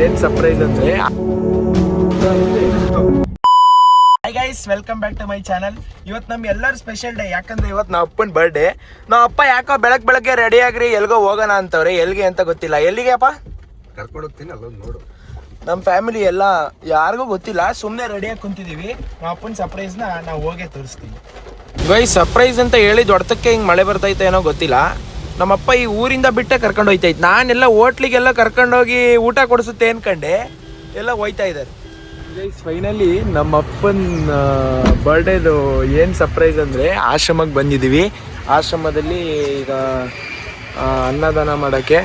ಏನ್ ಸರ್ಪ್ರೈಸ್ ಅಂದ್ರೆ hi guys, welcome back to my channel. ಇವತ್ತು ನಮ್ ಎಲ್ಲರ ಸ್ಪೆಷಲ್ ಡೇ. ಯಾಕಂದ್ರೆ ಇವತ್ತು ನಮ್ಮ ಅಪ್ಪನ ಬರ್ಡೇ. ನಮ್ಮ ಅಪ್ಪ ಯಾಕೋ ಬೆಳಗ್ಗೆ ರೆಡಿ ಆಗ್ರಿ ಎಲ್ಗೋ ಹೋಗೋಣ ಅಂತವ್ರೆ. ಎಲ್ಲಿಗೆ ಅಂತ ಗೊತ್ತಿಲ್ಲ. ಎಲ್ಲಿಗೆ ಅಪ್ಪ? ಕರ್ಕೊಂಡು ಹೋಗ್ತೀನಿ, ಅಲ್ಲೊಂದು ನೋಡು. ನಮ್ಮ ಫ್ಯಾಮಿಲಿ ಎಲ್ಲ ಯಾರಿಗೂ ಗೊತ್ತಿಲ್ಲ, ಸುಮ್ಮನೆ ರೆಡಿಯಾಗಿ ಕುಂತಿದೀವಿ. ನಮ್ಮ ಅಪ್ಪನ ಸರ್ಪ್ರೈಸ್ನ ನಾವು ಹೋಗೇ ತೋರಿಸ್ತೀವಿ. ಗೈಸ್, ಸರ್ಪ್ರೈಸ್ ಅಂತ ಹೇಳಿ ದೊಡ್ಡಕ್ಕೆ ಹಿಂಗೆ ಮಳೆ ಬರ್ತೈತೆ ಏನೋ ಗೊತ್ತಿಲ್ಲ. ನಮ್ಮಪ್ಪ ಈ ಊರಿಂದ ಬಿಟ್ಟೆ ಕರ್ಕೊಂಡು ಹೋಯ್ತೈತೆ. ನಾನೆಲ್ಲ ಹೋಟ್ಲಿಗೆಲ್ಲ ಕರ್ಕೊಂಡೋಗಿ ಊಟ ಕೊಡಿಸುತ್ತೆ ಅನ್ಕಂಡೆ ಎಲ್ಲ ಹೋಯ್ತಾ ಇದ್ದಾರೆ. ಗೈಸ್, ಫೈನಲಿ ನಮ್ಮ ಅಪ್ಪನ ಬರ್ಡೇದು ಏನು ಸರ್ಪ್ರೈಸ್ ಅಂದರೆ ಆಶ್ರಮಕ್ಕೆ ಬಂದಿದ್ದೀವಿ. ಆಶ್ರಮದಲ್ಲಿ ಈಗ ಅನ್ನದಾನ ಮಾಡೋಕ್ಕೆ.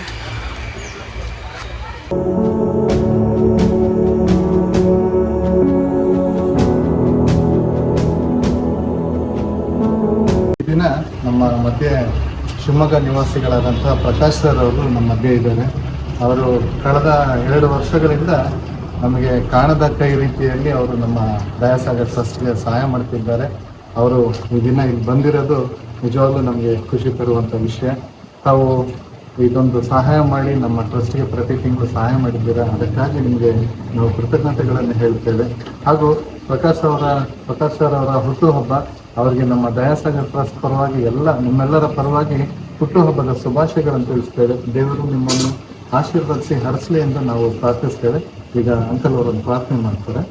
ದಿನ ನಮ್ಮ ಮಧ್ಯೆ ಶಿವಮೊಗ್ಗ ನಿವಾಸಿಗಳಾದಂಥ ಪ್ರಕಾಶ್ ಸರ್ ಅವರು ನಮ್ಮ ಮಧ್ಯೆ ಇದ್ದಾರೆ. ಅವರು ಕಳೆದ 2 ವರ್ಷಗಳಿಂದ ನಮಗೆ ಕಾಣದ ಕೈ ರೀತಿಯಲ್ಲಿ ಅವರು ನಮ್ಮ ದಯಾಸಾಗರ್ ಟ್ರಸ್ಟ್ಗೆ ಸಹಾಯ ಮಾಡ್ತಿದ್ದಾರೆ. ಅವರು ಈ ದಿನ ಇಲ್ಲಿ ಬಂದಿರೋದು ನಿಜವಾಗ್ಲೂ ನಮಗೆ ಖುಷಿ ತರುವಂಥ ವಿಷಯ. ತಾವು ಇದೊಂದು ಸಹಾಯ ಮಾಡಿ ನಮ್ಮ ಟ್ರಸ್ಟ್ಗೆ ಪ್ರತಿ ತಿಂಗಳು ಸಹಾಯ ಮಾಡಿದ್ದೀರಾ, ಅದಕ್ಕಾಗಿ ನಿಮಗೆ ನಾವು ಕೃತಜ್ಞತೆಗಳನ್ನು ಹೇಳ್ತೇವೆ. ಹಾಗೂ ಪ್ರಕಾಶ್ ಸರ್ ಅವರ ಹುಟ್ಟುಹಬ್ಬ, ಅವರಿಗೆ ನಮ್ಮ ದಯಾಸಾಗರ್ ಟ್ರಸ್ಟ್ ಪರವಾಗಿ ನಿಮ್ಮೆಲ್ಲರ ಪರವಾಗಿ ಹುಟ್ಟುಹಬ್ಬದ ಶುಭಾಶಯಗಳನ್ನು ತಿಳಿಸ್ತೇವೆ. ದೇವರು ನಿಮ್ಮನ್ನು ಆಶೀರ್ವದಿಸಿ ಹರಿಸಲಿ ಎಂದು ನಾವು ಪ್ರಾರ್ಥಿಸ್ತೇವೆ. ಈಗ ಅಂಕಲ್ ಅವರನ್ನು ಪ್ರಾರ್ಥನೆ ಮಾಡ್ತಾರೆ.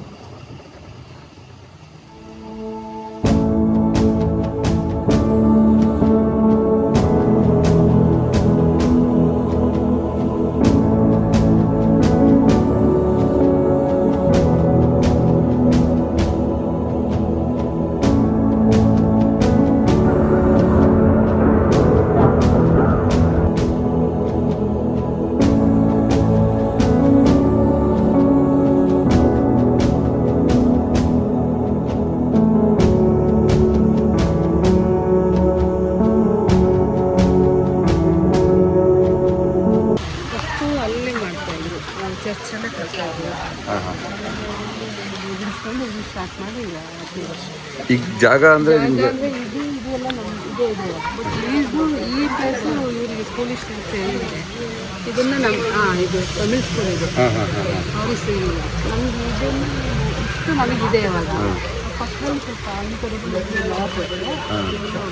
ಈಗ ಜಾಗ ಅಂದ್ರೆ ನಿಮಗೆ ಈ ಪ್ಲೇಸು ಇವರಿಗೆ ಪೊಲೀಸ್ ಸೇರಿದೆ. ಇದನ್ನು ಇದು ತಮಿಳ್ ಸ್ಕೂಲ್ ಇದೆ, ಅವ್ರಿಗೆ ಸೇರಿದೆ. ನಮಗೆ ಇದನ್ನು ಇಷ್ಟು ನಮಗಿದೆ ಇವಾಗ. ಪಕ್ಕದಲ್ಲಿ ಸ್ವಲ್ಪ ಈ ಕಡೆ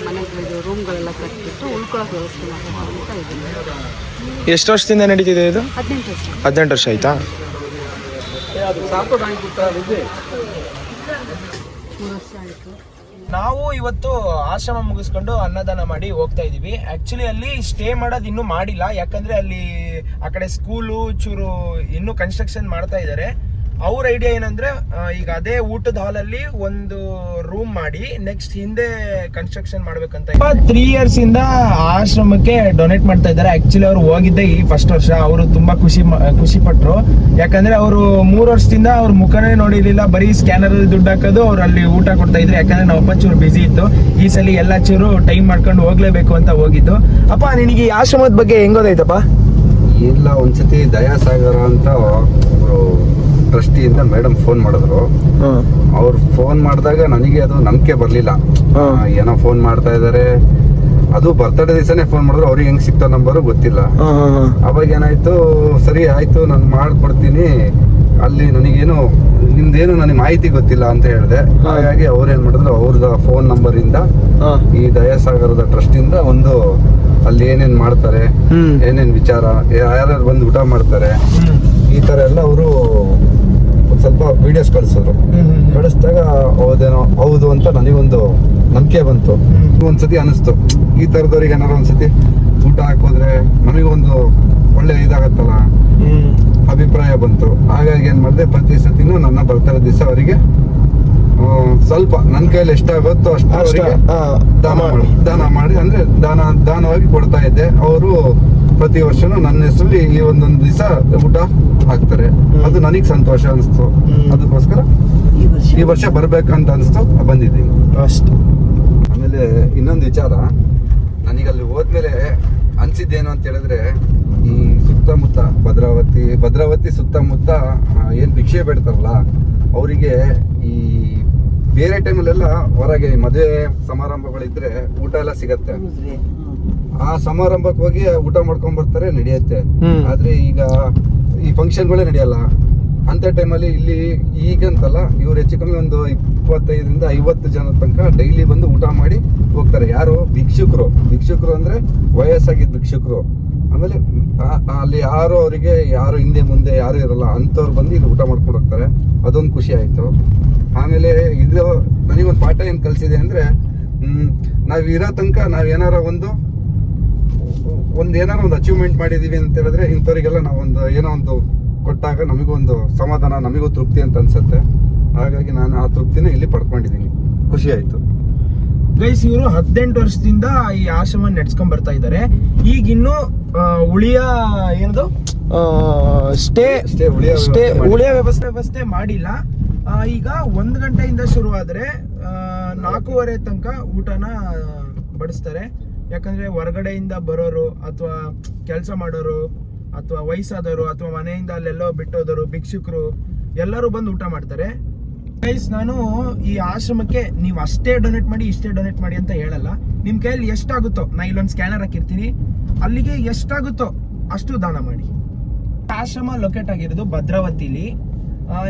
ಮನೆಗಳಿದೆ, ರೂಮ್ಗಳೆಲ್ಲ ಕಟ್ಟಿಬಿಟ್ಟು ಉಳ್ಕೊಳ್ಳೋಕೆ ವ್ಯವಸ್ಥೆ ಮಾಡೋದು ಅಂತ ಇದೆ. ಎಷ್ಟು ವರ್ಷದಿಂದ ನಡೀತಿದೆ ಇದು? 18 ವರ್ಷ ಆಯ್ತಾ? 3 ವರ್ಷ ಆಯಿತು. ನಾವು ಇವತ್ತು ಆಶ್ರಮ ಮುಗಿಸ್ಕೊಂಡು ಅನ್ನದಾನ ಮಾಡಿ ಹೋಗ್ತಾ ಇದೀವಿ. ಆಕ್ಚುಲಿ ಅಲ್ಲಿ ಸ್ಟೇ ಮಾಡೋದು ಇನ್ನೂ ಮಾಡಿಲ್ಲ, ಯಾಕಂದ್ರೆ ಅಲ್ಲಿ ಆ ಕಡೆ ಸ್ಕೂಲು ಚೂರು ಇನ್ನೂ ಕನ್ಸ್ಟ್ರಕ್ಷನ್ ಮಾಡ್ತಾ ಇದ್ದಾರೆ. ಅವ್ರ ಐಡಿಯಾ ಏನಂದ್ರೆ ಈಗ ಅದೇ ಊಟದ ಹಾಲಲ್ಲಿ ಒಂದು ರೂಮ್ ಮಾಡಿ ನೆಕ್ಸ್ಟ್ ಹಿಂದೆ ಕನ್ಸ್ಟ್ರಕ್ಷನ್ ಮಾಡ್ಬೇಕಂತ. 3 years ಇಂದ ಆಶ್ರಮಕ್ಕೆ ಡೊನೇಟ್ ಮಾಡ್ತಾ ಇದ್ದಾರೆ. ಆಕ್ಚುಲಿ ಅವ್ರು ಹೋಗಿದ್ದೆ ಈ ಫಸ್ಟ್ ವರ್ಷ. ಅವರು ತುಂಬಾ ಖುಷಿ ಪಟ್ರು. ಯಾಕಂದ್ರೆ ಅವರು 3 ವರ್ಷದಿಂದ ಅವ್ರ ಮುಖನೇ ನೋಡಿರ್ಲಿಲ್ಲ, ಬರೀ ಸ್ಕ್ಯಾನರ್ ದುಡ್ಡು ಹಾಕೋದು, ಅವ್ರು ಅಲ್ಲಿ ಊಟ ಕೊಡ್ತಾ ಇದ್ರು. ಯಾಕಂದ್ರೆ ನಾವು ಅಪ್ಪ ಚೂರು ಬಿಸಿ ಇತ್ತು. ಈ ಸಲ ಎಲ್ಲ ಚೂರು ಟೈಮ್ ಮಾಡ್ಕೊಂಡು ಹೋಗ್ಲೇಬೇಕು ಅಂತ ಹೋಗಿದ್ದು. ಅಪ್ಪ, ನಿನಗೆ ಈ ಆಶ್ರಮದ ಬಗ್ಗೆ ಹೆಂಗೋದೈತಪ್ಪ? ಇಲ್ಲ, ಒಂದ್ಸತಿ ದಯಾಸಾಗರ ಅಂತ ಟ್ರಸ್ಟಿಯಿಂದ ಮೇಡಮ್ ಫೋನ್ ಮಾಡಿದ್ರು. ಅವ್ರು ಫೋನ್ ಮಾಡಿದಾಗ ನನಗೆ ಅದು ನಂಬಿಕೆ ಬರ್ಲಿಲ್ಲ. ಏನೋ ಫೋನ್ ಮಾಡ್ತಾ ಇದಾರೆ, ಅದು ಬರ್ತಡೇ ದಿವಸನೇ ಫೋನ್ ಮಾಡಿದ್ರು. ಅವ್ರಿಗೆ ಹೆಂಗ್ ಸಿಕ್ತೋ ನಂಬರು ಗೊತ್ತಿಲ್ಲ. ಅವಾಗ ಏನಾಯ್ತು, ಸರಿ ಆಯ್ತು ನಾನು ಮಾಡ್ಕೊಡ್ತೀನಿ, ಅಲ್ಲಿ ನನಗೇನು ನಿಮ್ದೇನು ನನಗೆ ಮಾಹಿತಿ ಗೊತ್ತಿಲ್ಲ ಅಂತ ಹೇಳಿದೆ. ಹಾಗಾಗಿ ಅವ್ರೇನ್ ಮಾಡಿದ್ರು, ಅವ್ರದ ಫೋನ್ ನಂಬರ್ ಇಂದ ಈ ದಯಾಸಾಗರದ ಟ್ರಸ್ಟ್ ಇಂದ ಒಂದು ಅಲ್ಲಿ ಏನೇನ್ ಮಾಡ್ತಾರೆ, ಏನೇನ್ ವಿಚಾರ, ಯಾರ್ಯಾರು ಬಂದು ಊಟ ಮಾಡ್ತಾರೆ, ಈ ತರ ಎಲ್ಲ ಅವರು ಒಂದ್ ಸ್ವಲ್ಪ ವಿಡಿಯೋಸ್ ಕಳಿಸಿದ್ರು. ಕಳಿಸಿದಾಗ ಹೌದು ಅಂತ ನನಗೊಂದು ನಂಬಿಕೆ ಬಂತು. ಒಂದ್ಸತಿ ಅನಿಸ್ತು, ಈ ತರದವ್ರಿಗೆ ಏನಾರು ಒಂದ್ಸತಿ ಊಟ ಹಾಕೋದ್ರೆ ನಮಗೊಂದು ಒಳ್ಳೆ ಇದಾಗತ್ತಲ್ಲ, ಅಭಿಪ್ರಾಯ ಬಂತು. ಹಾಗಾಗಿ ಏನ್ ಮಾಡಿದೆ, ಪ್ರತಿ ಸತಿನೂ ನನ್ನ ಬರ್ತಾರೆ ದಿವಸ ಅವರಿಗೆ ಸ್ವಲ್ಪ ನನ್ನ ಕೈಯಲ್ಲಿ ಎಷ್ಟಾಗುತ್ತೋ ಅಷ್ಟು ಅವರಿಗೆ ದಾನ ಮಾಡಿ ಅಂದ್ರೆ ದಾನವಾಗಿ ಕೊಡ್ತಾ ಇದ್ದೆ. ಅವರು ಪ್ರತಿ ವರ್ಷನೂ ನನ್ನ ಹೆಸರಲ್ಲಿ ಈ ಒಂದೊಂದು ದಿವಸ ಊಟ ಹಾಕ್ತಾರೆ. ಅದು ನನಗೆ ಸಂತೋಷ ಅನಿಸ್ತು. ಅದಕ್ಕೋಸ್ಕರ ಈ ವರ್ಷ ಬರ್ಬೇಕಂತ ಅನಿಸ್ತು, ಬಂದಿದ್ದೀನಿ ಅಷ್ಟು. ಆಮೇಲೆ ಇನ್ನೊಂದು ವಿಚಾರ, ನನಗಲ್ಲಿ ಹೋದ್ಮೇಲೆ ಅನ್ಸಿದ್ದೇನು ಅಂತ ಹೇಳಿದ್ರೆ, ಈ ಸುತ್ತಮುತ್ತ ಭದ್ರಾವತಿ ಸುತ್ತಮುತ್ತ ಏನ್ ಭಿಕ್ಷೆ ಬೇಡ್ತಾರಲ್ಲ, ಅವರಿಗೆ ಈ ಬೇರೆ ಟೈಮಲ್ಲೆಲ್ಲ ಹೊರಗೆ ಮದುವೆ ಸಮಾರಂಭಗಳಿದ್ರೆ ಊಟ ಎಲ್ಲ ಸಿಗತ್ತೆ. ಆ ಸಮಾರಂಭಕ್ಕೆ ಹೋಗಿ ಊಟ ಮಾಡ್ಕೊಂಡ್ ಬರ್ತಾರೆ, ನಡೆಯುತ್ತೆ. ಆದ್ರೆ ಈಗ ಈ ಫಂಕ್ಷನ್ಗಳೇ ನಡೆಯಲ್ಲ ಅಂತ ಟೈಮಲ್ಲಿ ಇಲ್ಲಿ ಈಗಂತಲ್ಲ ಇವ್ರು ಹೆಚ್ಚು ಕಮ್ಮಿ ಒಂದು 25ರಿಂದ 50 ಜನ ತನಕ ಡೈಲಿ ಬಂದು ಊಟ ಮಾಡಿ ಹೋಗ್ತಾರೆ. ಯಾರು ಭಿಕ್ಷುಕರು ಅಂದ್ರೆ ವಯಸ್ಸಾಗಿದ್ದ ಭಿಕ್ಷುಕರು. ಆಮೇಲೆ ಅಲ್ಲಿ ಯಾರು ಹಿಂದೆ ಮುಂದೆ ಯಾರು ಇರಲ್ಲ ಅಂಥವ್ರು ಬಂದು ಇಲ್ಲಿ ಊಟ ಮಾಡ್ಕೊಂಡು ಹೋಗ್ತಾರೆ. ಅದೊಂದು ಖುಷಿ ಆಯ್ತು. ಆಮೇಲೆ ಇದು ನನಗೊಂದು ಪಾಠ ಏನು ಕಲಿಸಿದೆ ಅಂದ್ರೆ ನಾವ್ ಇರೋ ತನಕ ನಾವ್ ಏನಾರ ಒಂದು ಅಚೀವ್ಮೆಂಟ್ ಮಾಡಿದೀವಿ ಅಂತ ಹೇಳಿದ್ರೆ ಇಂಥವ್ರಿಗೆಲ್ಲ ನಾವೊಂದು ಏನೋ ಒಂದು ಕೊಟ್ಟಾಗ ನಮಗೂ ಒಂದು ಸಮಾಧಾನ, ನಮಗೂ ತೃಪ್ತಿ ಅಂತ ಅನ್ಸುತ್ತೆ. ಹಾಗಾಗಿ ನಾನು ಆ ತೃಪ್ತಿನ ಇಲ್ಲಿ ಪಡ್ಕೊಂಡಿದ್ದೀನಿ. ಖುಷಿ ಆಯ್ತು. ಗೈಸ್, ಇವರು 18 ವರ್ಷದಿಂದ ಈ ಆಶ್ರಮ ನಡೆಸ್ಕೊಂಡ್ ಬರ್ತಾ ಇದ್ದಾರೆ. ಈಗ ಇನ್ನು ಏನದು ಉಳಿಯ ವ್ಯವಸ್ಥೆ ಮಾಡಿಲ್ಲ. ಈಗ 1 ಗಂಟೆಯಿಂದ ಶುರುವಾದ್ರೆ 4:30 ತನಕ ಊಟನ ಬಡಿಸ್ತಾರೆ. ಯಾಕಂದ್ರೆ ಹೊರಗಡೆಯಿಂದ ಬರೋರು ಅಥವಾ ಕೆಲಸ ಮಾಡೋರು ಅಥವಾ ವಯಸ್ಸಾದವರು ಅಥವಾ ಮನೆಯಿಂದ ಅಲ್ಲೆಲ್ಲೋ ಬಿಟ್ಟೋದವರು ಭಿಕ್ಷುಕರು ಎಲ್ಲರೂ ಬಂದು ಊಟ ಮಾಡ್ತಾರೆ. ಗೈಸ್, ನಾನು ಈ ಆಶ್ರಮಕ್ಕೆ ನೀವು ಅಷ್ಟೇ ಡೊನೇಟ್ ಮಾಡಿ ಇಷ್ಟೇ ಡೊನೇಟ್ ಮಾಡಿ ಅಂತ ಹೇಳಲ್ಲ. ನಿಮ್ ಕೈಯಲ್ಲಿ ಎಷ್ಟಾಗುತ್ತೋ, ನಾ ಇಲ್ಲೊಂದು ಸ್ಕ್ಯಾನರ್ ಹಾಕಿರ್ತೀನಿ, ಅಲ್ಲಿಗೆ ಎಷ್ಟಾಗುತ್ತೋ ಅಷ್ಟು ದಾನ ಮಾಡಿ. ಆಶ್ರಮ ಲೊಕೇಟ್ ಆಗಿರೋದು ಭದ್ರಾವತಿಲಿ.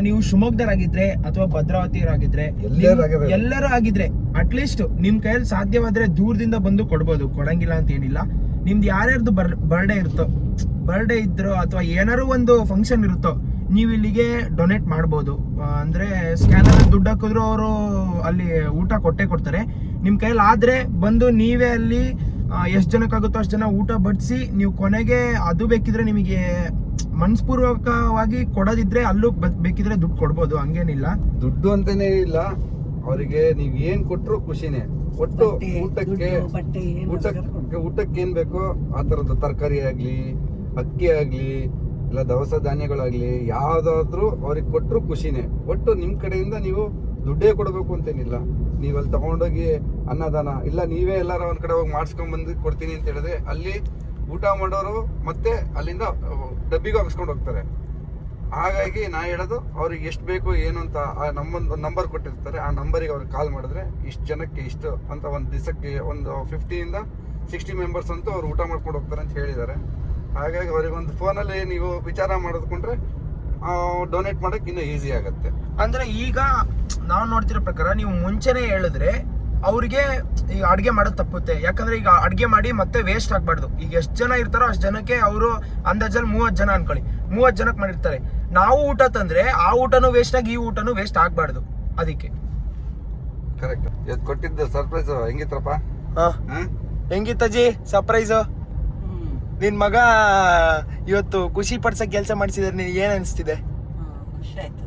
ನೀವು ಶಿವಮೊಗ್ಗದರಾಗಿದ್ರೆ ಅಥವಾ ಭದ್ರಾವತಿಯರಾಗಿದ್ರೆ ಎಲ್ಲರೂ ಆಗಿದ್ರೆ ಅಟ್ಲೀಸ್ಟ್ ನಿಮ್ ಕೈಯಲ್ಲಿ ಸಾಧ್ಯವಾದ್ರೆ ದೂರದಿಂದ ಬಂದು ಕೊಡ್ಬೋದು, ಕೊಡಂಗಿಲ್ಲ ಅಂತ ಏನಿಲ್ಲ. ನಿಮ್ದು ಯಾರ್ಯಾರ್ದು ಬರ್ಡೇ ಇದ್ರೋ ಅಥವಾ ಏನಾರು ಒಂದು ಫಂಕ್ಷನ್ ಇರುತ್ತೋ ನೀವು ಇಲ್ಲಿಗೆ ಡೊನೇಟ್ ಮಾಡ್ಬೋದು. ಅಂದ್ರೆ ಸ್ಕ್ಯಾನರ್ ದುಡ್ಡು ಹಾಕಿದ್ರು ಅವರು ಅಲ್ಲಿ ಊಟ ಕೊಡ್ತಾರೆ. ನಿಮ್ ಕೈಯಲ್ಲಿ ಆದ್ರೆ ಬಂದು ನೀವೇ ಅಲ್ಲಿ ಎಷ್ಟು ಜನಕ್ಕಾಗುತ್ತೋ ಅಷ್ಟು ಜನ ಊಟ ಬಡಿಸಿ ನೀವು ಕೊನೆಗೆ ಅದು ಬೇಕಿದ್ರೆ ನಿಮಗೆ ಮನಸ್ಪೂರ್ವಕವಾಗಿ ಕೊಡೋದಿದ್ರೆ ಅಲ್ಲೂ ಬೇಕಿದ್ರೆ ದುಡ್ಡು ಕೊಡ್ಬೋದು, ಹಂಗೇನಿಲ್ಲ. ದುಡ್ಡು ಅಂತಾನೆ ಇಲ್ಲ, ಅವರಿಗೆ ನೀವ್ ಏನ್ ಕೊಟ್ರು ಖುಷಿನೇ. ಒಟ್ಟು ಊಟಕ್ಕೆ ಏನ್ ಬೇಕೋ ಆ ತರದ ತರಕಾರಿ ಆಗ್ಲಿ, ಅಕ್ಕಿ ಆಗ್ಲಿ, ಇಲ್ಲ ದವಸ ಧಾನ್ಯಗಳಾಗ್ಲಿ, ಯಾವ್ದಾದ್ರು ಅವ್ರಿಗೆ ಕೊಟ್ರು ಖುಷಿನೇ. ಒಟ್ಟು ನಿಮ್ ಕಡೆಯಿಂದ ನೀವು ದುಡ್ಡೇ ಕೊಡ್ಬೇಕು ಅಂತೇನಿಲ್ಲ. ನೀವ್ ಅಲ್ಲಿ ತಗೊಂಡೋಗಿ ಅನ್ನದಾನ ಇಲ್ಲ ನೀವೇ ಎಲ್ಲಾರ ಒಂದ್ ಕಡೆ ಹೋಗಿ ಮಾಡಿಸ್ಕೊಂಡ್ ಬಂದು ಕೊಡ್ತೀನಿ ಅಂತ ಹೇಳಿದ್ರೆ ಅಲ್ಲಿ ಊಟ ಮಾಡೋರು ಮತ್ತೆ ಅಲ್ಲಿಂದ ಡಬ್ಬಿಗೂ ಹಾಕ್ಸ್ಕೊಂಡು ಹೋಗ್ತಾರೆ. ಹಾಗಾಗಿ ನಾ ಹೇಳೋದು ಅವ್ರಿಗೆ ಎಷ್ಟು ಬೇಕು ಏನು ಅಂತ ನಮ್ಮೊಂದು ನಂಬರ್ ಕೊಟ್ಟಿರ್ತಾರೆ, ಆ ನಂಬರಿಗೆ ಅವ್ರಿಗೆ ಕಾಲ್ ಮಾಡಿದ್ರೆ ಇಷ್ಟು ಜನಕ್ಕೆ ಇಷ್ಟು ಅಂತ ಒಂದು ದಿವಸಕ್ಕೆ ಒಂದು 50ರಿಂದ 60 ಮೆಂಬರ್ಸ್ ಅಂತೂ ಅವ್ರು ಊಟ ಮಾಡ್ಕೊಂಡು ಹೋಗ್ತಾರೆ ಅಂತ ಹೇಳಿದ್ದಾರೆ. ಹಾಗಾಗಿ ಅವ್ರಿಗೆ ಒಂದು ಫೋನಲ್ಲಿ ನೀವು ವಿಚಾರ ಮಾಡಿದ್ಕೊಂಡ್ರೆ ಡೊನೇಟ್ ಮಾಡಕ್ ಇನ್ನೂ ಈಸಿ ಆಗುತ್ತೆ. ಅಂದ್ರೆ ಈಗ ನಾವು ನೋಡ್ತಿರೋ ಪ್ರಕಾರ ನೀವು ಮುಂಚೆನೆ ಹೇಳಿದ್ರೆ ಅವ್ರಿಗೆ ಈಗ ಅಡ್ಗೆ ಮಾಡೋದು ತಪ್ಪುತ್ತೆ. ಯಾಕಂದ್ರೆ ಈಗ ಅಡ್ಗೆ ಮಾಡಿ ಮತ್ತೆ ವೇಸ್ಟ್ ಆಗ್ಬಾರ್ದು. ಈಗ ಎಷ್ಟು ಜನ ಇರ್ತಾರೋ ಅಷ್ಟು ಜನಕ್ಕೆ ಅವರು ಅಂದಾಜಲ್ಲಿ 30 ಜನ ಅನ್ಕೊಳ್ಳಿ, 30 ಜನಕ್ಕೆ ಮಾಡಿರ್ತಾರೆ. ನಾವು ಊಟ ತಂದ್ರೆ ಆ ಊಟನೂ ವೇಸ್ಟ್ ಆಗಿ ಈ ಊಟನೂ ವೇಸ್ಟ್ ಆಗ್ಬಾರ್ದು. ಅದಕ್ಕೆ ಕರೆಕ್ಟ್. ಕೊಟ್ಟಿದ್ದ ಸರ್ಪ್ರೈಸ್ ಹೆಂಗಿತ್ರಪ್ಪ? ಹೆಂಗಿತ್ತಜ್ಜಿ ಸರ್ಪ್ರೈಸ್? ನಿನ್ ಮಗ ಇವತ್ತು ಖುಷಿ ಪಡ್ಸಕ್ ಕೆಲಸ ಮಾಡಿಸಿದ್ರೆ ನಿನ್ ಏನ್ ಅನಿಸ್ತಿದೆ? ಖುಷಿ ಆಯ್ತು.